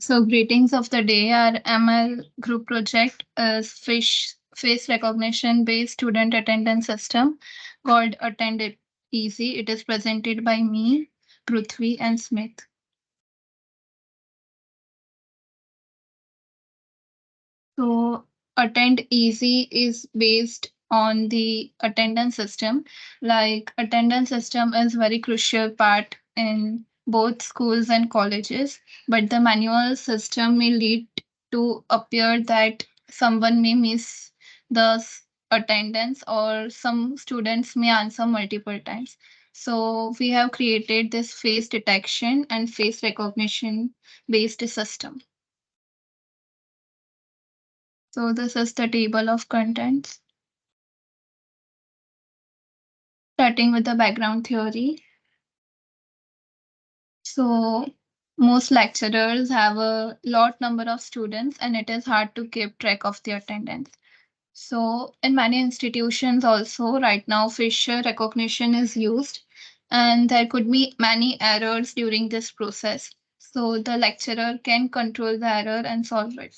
So greetings of the day. Our ML group project is fish face recognition based student attendance system called Attend It Easy. It is presented by me, Prithvi and Smith. So Attend Easy is based on the attendance system. Like attendance system is very crucial part in both schools and colleges, but the manual system may lead to appear that someone may miss the attendance or some students may answer multiple times. So we have created this face detection and face recognition based system. So this is the table of contents. Starting with the background theory. So most lecturers have a lot number of students and it is hard to keep track of the attendance. So in many institutions also right now facial recognition is used and there could be many errors during this process. So the lecturer can control the error and solve it.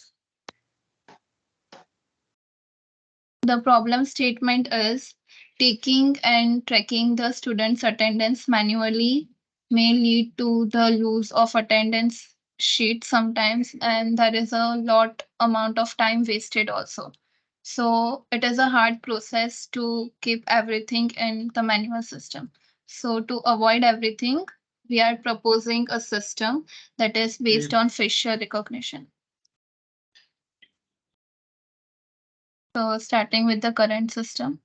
The problem statement is taking and tracking the students' attendance manually may lead to the use of attendance sheet sometimes, and there is a lot amount of time wasted also. So it is a hard process to keep everything in the manual system. So to avoid everything, we are proposing a system that is based on facial recognition. So starting with the current system.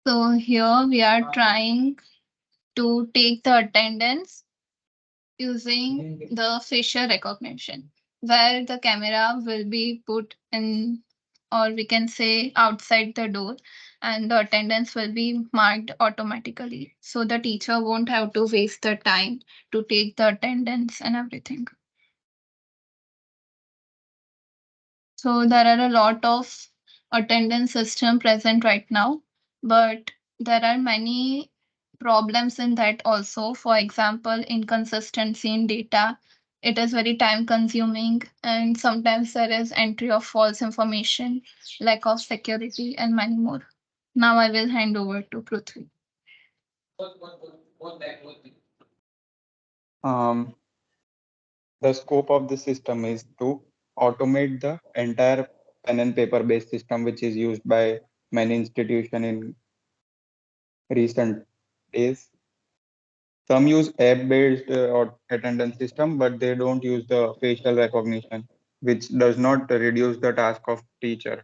So here we are trying to take the attendance using the facial recognition, where the camera will be put in, or we can say outside the door, and the attendance will be marked automatically. So the teacher won't have to waste the time to take the attendance and everything. So there are a lot of attendance system present right now, but there are many problems in that also. For example, inconsistency in data. It is very time consuming and sometimes there is entry of false information, lack of security and many more. Now I will hand over to Prithvi. Um, the scope of the system is to automate the entire pen and paper based system which is used by many institutions in recent days. Some use app-based or attendance system, but they don't use the facial recognition, which does not reduce the task of teacher.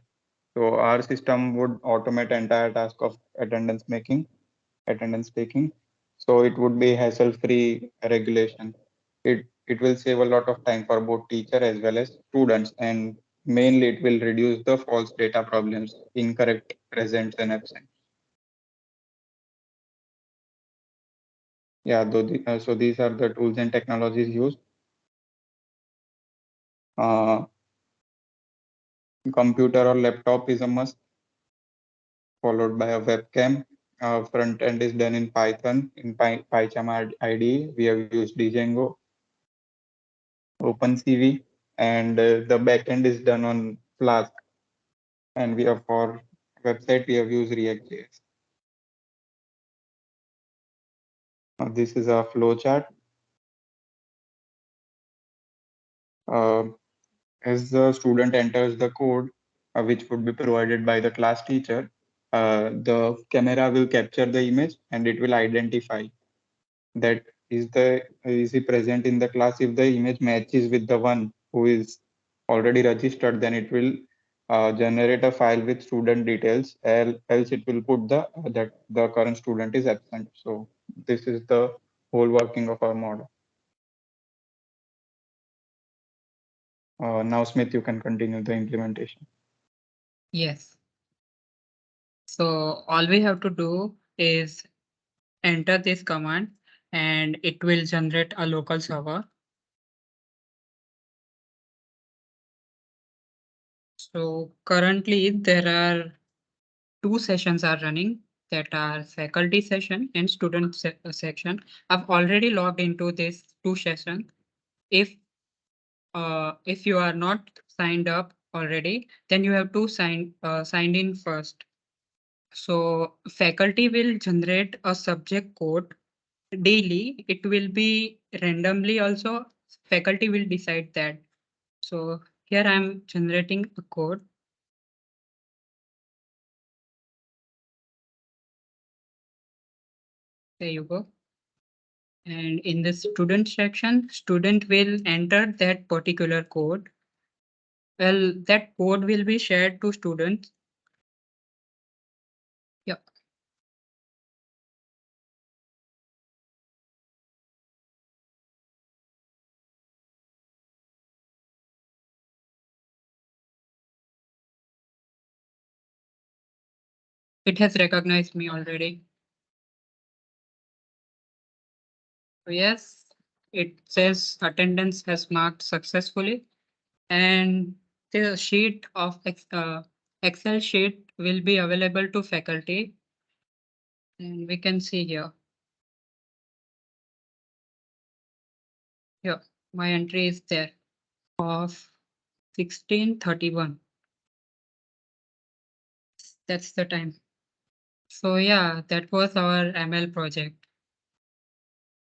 So our system would automate entire task of attendance taking. So it would be hassle-free regulation. It will save a lot of time for both teacher as well as students, and mainly it will reduce the false data problems, incorrect presence and absent. Yeah, so these are the tools and technologies used. Uh, Computer or laptop is a must, followed by a webcam. Front end is done in Python. In PyCharm IDE, we have used Django, OpenCV, and the backend is done on Flask. And we have for website, we have used React.js. This is a flowchart. Uh, as the student enters the code, which would be provided by the class teacher, the camera will capture the image and it will identify that is he present in the class. If the image matches with the one who is already registered, then it will generate a file with student details, else it will put that the current student is absent. So this is the whole working of our model. Now Smith, you can continue the implementation. Yes. So all we have to do is enter this command and it will generate a local server. So currently there are two sessions are running. that are faculty session and student section. I've already logged into this two session. If you are not signed up already, then you have to signed in first. So faculty will generate a subject code daily. It will be randomly also. Faculty will decide that. So here I'm generating a code. There you go. And in the student section, student will enter that particular code. Well, that code will be shared to students. Yeah. It has recognized me already. So yes, it says attendance has marked successfully, and the sheet of Excel sheet will be available to faculty. And we can see here. Here, my entry is there of 1631. That's the time. So yeah, that was our ML project.